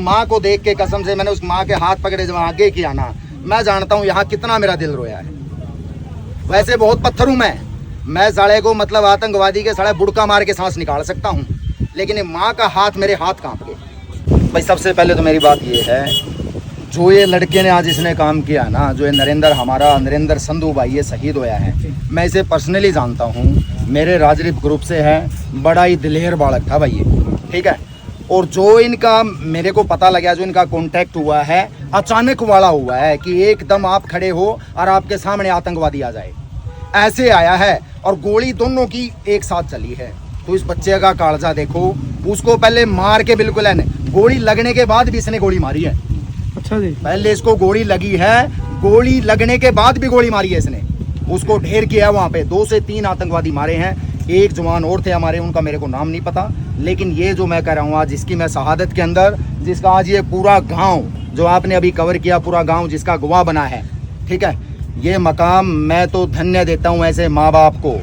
माँ को देख के कसम से मैंने उस माँ के हाथ पकड़े जब आगे किया ना, मैं जानता हूँ यहाँ कितना मेरा दिल रोया है। वैसे बहुत पत्थर हूँ मैं साले को मतलब आतंकवादी के साले बुड़का मार के सांस निकाल सकता हूँ, लेकिन ये माँ का हाथ मेरे हाथ कांप गए। भाई सबसे पहले तो मेरी बात ये है, जो ये लड़के ने आज इसने काम किया ना, जो ये नरेंद्र संधू भाई ये शहीद होया है, मैं इसे पर्सनली जानता हूँ, मेरे राजरीप ग्रुप से है, बड़ा ही दिलेर बालक था भाई ये, ठीक है। और जो इनका मेरे को पता लगा, जो इनका कांटेक्ट हुआ है अचानक वाला हुआ है कि एकदम आप खड़े हो और आपके सामने आतंकवादी आ जाए, ऐसे आया है और गोली दोनों की एक साथ चली है। तो इस बच्चे का कालजा देखो, उसको पहले मार के बिल्कुल है, गोली लगने के बाद भी इसने गोली मारी है। अच्छा जी, पहले इसको गोली लगी है, गोली लगने के बाद भी गोली मारी है इसने, उसको ढेर किया है। वहाँ पे 2 से 3 आतंकवादी मारे हैं, एक जवान और थे हमारे, उनका मेरे को नाम नहीं पता, लेकिन ये जो मैं कह रहा हूँ आज, जिसकी मैं शहादत के अंदर, जिसका आज ये पूरा गाँव जो आपने अभी कवर किया, पूरा गाँव जिसका गवाह बना है, ठीक है, ये मकाम मैं तो धन्य देता हूँ ऐसे माँ बाप को,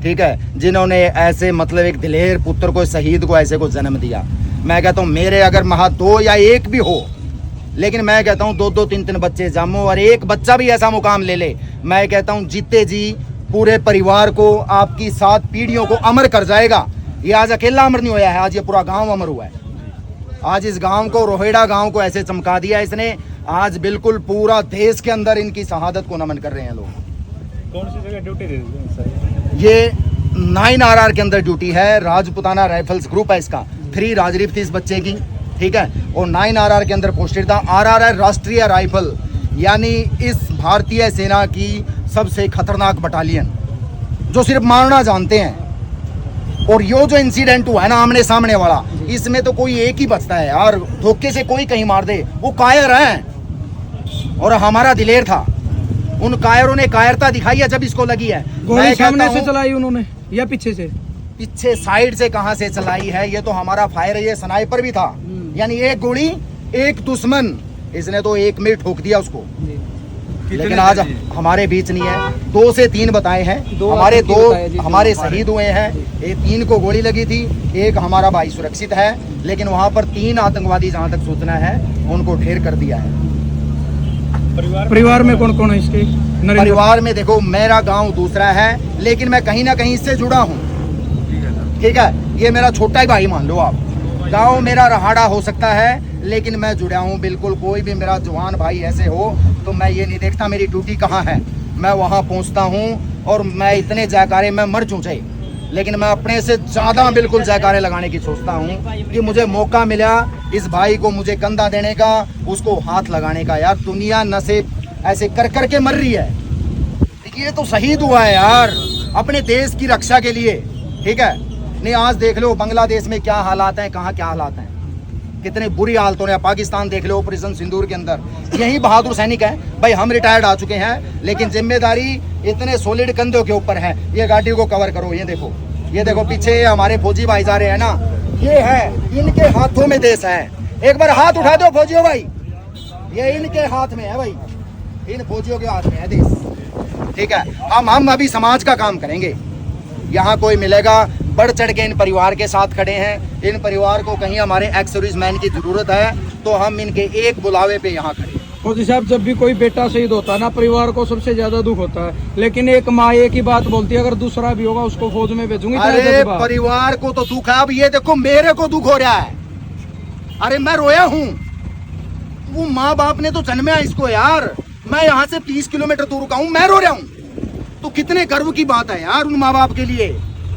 ठीक है, जिन्होंने ऐसे मतलब एक दिलेर पुत्र को, शहीद को ऐसे को जन्म दिया। मैं कहता हूँ मेरे अगर महा 2 या 1 भी हो, लेकिन मैं कहता हूँ 2-2 3-3 बच्चे जमो और एक बच्चा भी ऐसा मुकाम ले ले, मैं कहता हूँ जीते जी पूरे परिवार को, आपकी 7 पीढ़ियों को अमर कर जाएगा। ये आज अकेला अमर नहीं हुआ है, आज ये पूरा गांव अमर हुआ है। आज इस गांव को, रोहेड़ा गांव को ऐसे चमका दिया इसने, आज बिल्कुल पूरा देश के अंदर इनकी शहादत को नमन कर रहे हैं लोग। कौन सी जगह ड्यूटी दे दी? ये 9 RR के अंदर ड्यूटी है, राजपुताना राइफल्स ग्रुप है इसका, 3 राजरीफ थी इस बच्चे की, ठीक है, और 9 RR के अंदर पोस्टेड था। RR है राष्ट्रीय राइफल, यानी इस भारतीय सेना की सबसे खतरनाक बटालियन, जो सिर्फ मारना जानते हैं। और यो जो इंसिडेंट हुआ है ना आमने सामने वाला, इसमें तो कोई एक ही बचता है यार, धोखे से कोई कहीं मार दे, वो कायर है और हमारा दिलेर था। उन कायरों ने कायरता दिखाई है जब इसको लगी है। गोली सामने से चलाई उन्होंने या पीछे से? पीछे साइड से कहां से चलाई है, ये तो हमारा फायर है, ये स्नाइपर भी था, यानी एक गोली एक दुश्मन, इसने तो 1 में ठोक दिया उसको। लेकिन आज हमारे बीच नहीं है। 2 से 3 बताए हैं हमारे, 2 हमारे शहीद हुए हैं, 3 को गोली लगी थी, 1 हमारा भाई सुरक्षित है, लेकिन वहां पर 3 आतंकवादी जहां तक सूचना है उनको ढेर कर दिया है। परिवार में कौन कौन है इसके? परिवार में देखो, मेरा गांव दूसरा है, लेकिन मैं कहीं ना कहीं इससे जुड़ा हूँ, ठीक है, ये मेरा छोटा ही भाई मान लो आप। गांव मेरा रहाड़ा हो सकता है, लेकिन मैं जुड़ा हूँ बिल्कुल। कोई भी मेरा जवान भाई ऐसे हो तो मैं ये नहीं देखता मेरी ड्यूटी कहाँ है, मैं वहाँ पहुँचता हूँ। और मैं इतने जयकारे में मर चूँ चाहे, लेकिन मैं अपने से ज़्यादा बिल्कुल जयकारे लगाने की सोचता हूँ कि मुझे मौका मिला इस भाई को मुझे कंधा देने का, उसको हाथ लगाने का। यार दुनिया नशे ऐसे कर कर के मर रही है, ये तो शहीद हुआ है यार अपने देश की रक्षा के लिए, ठीक है। नहीं आज देख लो बांग्लादेश में क्या हालात हैं, कहाँ क्या हालात हैं, कितने बुरी हालतों ने। पाकिस्तान देख लो, ऑपरेशन सिंदूर के अंदर यही बहादुर सैनिक हैं भाई। हम रिटायर्ड आ चुके हैं, लेकिन जिम्मेदारी इतने सॉलिड कंधों के ऊपर है। ये गाड़ी को कवर करो, ये देखो पीछे हमारे फौजी भाई जा रहे हैं ना, ये है इनके हाथों में देश है। एक बार हाथ उठा दो फौजियों भाई, ये इनके हाथ में है भाई, इन फौजियों के हाथ में है देश, ठीक है। हम अभी समाज का काम करेंगे, यहाँ कोई मिलेगा बढ़ चढ़ के इन परिवार के साथ खड़े हैं। इन परिवार को कहीं हमारे एक्स सर्विस मैन की जरूरत है तो हम इनके एक बुलावे पे यहाँ खड़े। फौजी साहब, जब भी कोई बेटा शहीद होता है ना, परिवार को सबसे ज्यादा दुख होता है, लेकिन एक माँ एक ही बात बोलती है, अगर दूसरा भी होगा उसको फौज में भेजूंगी। अरे परिवार को तो दुख है, अब ये देखो मेरे को दुख हो रहा है। अरे मैं रोया हूँ, वो माँ बाप ने तो जन्माया इसको यार, मैं यहाँ से 30 किलोमीटर दूर का हूँ, मैं रो रहा हूँ। तो कितने गर्व की बात है यार उन माँ बाप के लिए,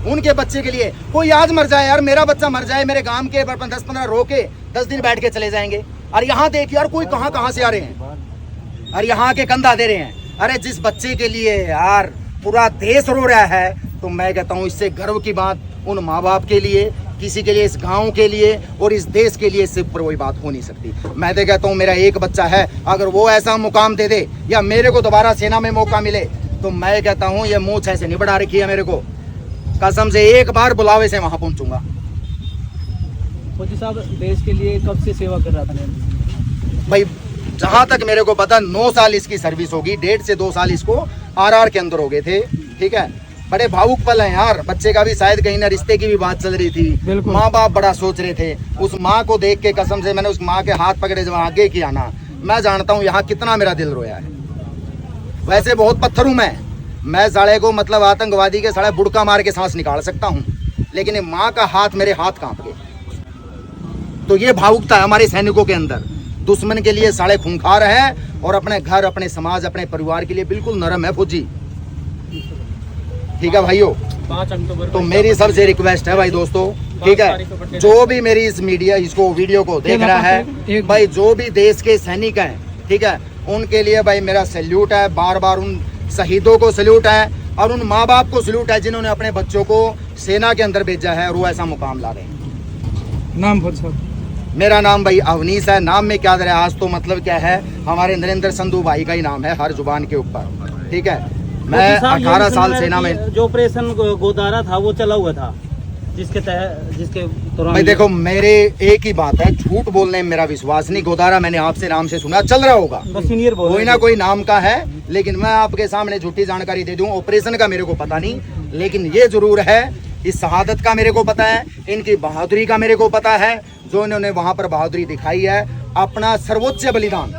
उनके बच्चे के लिए। कोई आज मर जाए यार, मेरा बच्चा मर जाए, मेरे गांव के 10-15 रो के 10 दिन बैठ के चले जाएंगे। और यहाँ देख यार कोई कहाँ से आ रहे हैं और यहाँ के कंधा दे रहे हैं। अरे जिस बच्चे के लिए यार पूरा देश रो रहा है, तो मैं कहता हूँ इससे गर्व की बात उन माँ बाप के लिए, किसी के लिए, इस गांव के लिए और इस देश के लिए, इससे ऊपर कोई बात हो नहीं सकती। मैं तो कहता हूँ मेरा एक बच्चा है, अगर वो ऐसा मुकाम दे दे या मेरे को दोबारा सेना में मौका मिले, तो मैं कहता हूँ ये मूंछ ऐसे नहीं बढ़ा रखी है मेरे को, कसम से एक बार बुलावे से वहां पहुंचूंगा। फौजी साहब, देश के लिए कब से सेवा कर रहा था भाई? जहां तक मेरे को पता 9 साल इसकी सर्विस होगी, 1.5 से 2 साल इसको RR के अंदर हो गए थे, ठीक है। बड़े भावुक पल हैं यार। बच्चे का भी शायद कहीं ना रिश्ते की भी बात चल रही थी, बिल्कुल। माँ बाप बड़ा सोच रहे थे। उस माँ को देख के कसम से मैंने उस माँ के हाथ पकड़े जब आगे किया ना, मैं जानता हूँ यहाँ कितना मेरा दिल रोया है। वैसे बहुत पत्थर हूँ मैं साले को मतलब आतंकवादी के साले बुड़का मार के सांस निकाल सकता हूँ, लेकिन ये माँ का हाथ मेरे हाथ कांप गए। तो ये भावुकता है हमारे सैनिकों के अंदर। दुश्मन के लिए साले खूंखार है और अपने घर, अपने समाज, अपने परिवार के लिए बिल्कुल नरम है फौजी। ठीक है भाइयों, 5 अक्टूबर तो मेरी सबसे रिक्वेस्ट है भाई दोस्तों, ठीक है, जो भी मेरी इस इसको वीडियो को देख रहा है भाई, जो भी देश के सैनिक हैं, ठीक है, उनके लिए भाई मेरा सैल्यूट है। बार बार उन शहीदों को सैल्यूट है और उन माँ बाप को सैल्यूट है जिन्होंने अपने बच्चों को सेना के अंदर भेजा है और वो ऐसा मुकाम ला रहे हैं। नाम फौजी साहब? मेरा नाम भाई अवनीश है। नाम में क्या दर आज तो मतलब क्या है, हमारे नरेंद्र संधू भाई का ही नाम है हर जुबान के ऊपर। ठीक है, मैं 18 साल सेना में। जो ऑपरेशन गोदारा था वो चला हुआ था, जिसके दौरान भाई देखो, मेरे एक ही बात है, झूठ बोलने में मेरा विश्वास नहीं। गोदारा मैंने आपसे नाम से सुना, चल रहा होगा, सीनियर कोई ना कोई नाम का है, लेकिन मैं आपके सामने झूठी जानकारी दे दूं। ऑपरेशन का मेरे को पता नहीं, लेकिन ये जरूर है इस शहादत का मेरे को पता है, इनकी बहादुरी का मेरे को पता है, जो इन्होंने वहां पर बहादुरी दिखाई है, अपना सर्वोच्च बलिदान।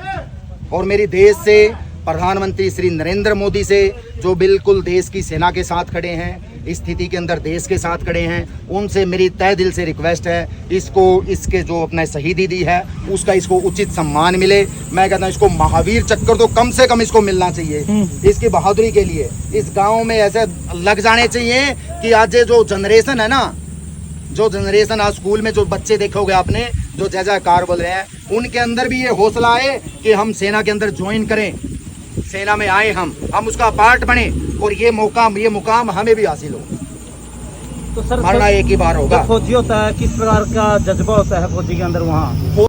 और मेरी देश से, प्रधानमंत्री श्री नरेंद्र मोदी से, जो बिल्कुल देश की सेना के साथ खड़े हैं, इस स्थिति के अंदर देश के साथ खड़े हैं, उनसे मेरी तहे दिल से रिक्वेस्ट है, इसको इसके जो अपना शहीदी दी है उसका इसको उचित सम्मान मिले। मैं कहता हूँ इसको महावीर चक्कर तो कम से कम इसको मिलना चाहिए इसकी बहादुरी के लिए। इस गांव में ऐसे लग जाने चाहिए कि आज ये जो जनरेशन है ना, जो जनरेशन आज स्कूल में जो बच्चे देखोगे आपने, जो जय जयकार बोल रहे हैं, उनके अंदर भी ये हौसला आए कि हम सेना के अंदर ज्वाइन करें, सेना में आए, हम उसका पार्ट बने और ये मुकाम हमें भी हासिल हो। तो सर मरना एक ही बार होगा। फौजी होता है, किस प्रकार का जज्बा होता है फौजी के अंदर वहाँ?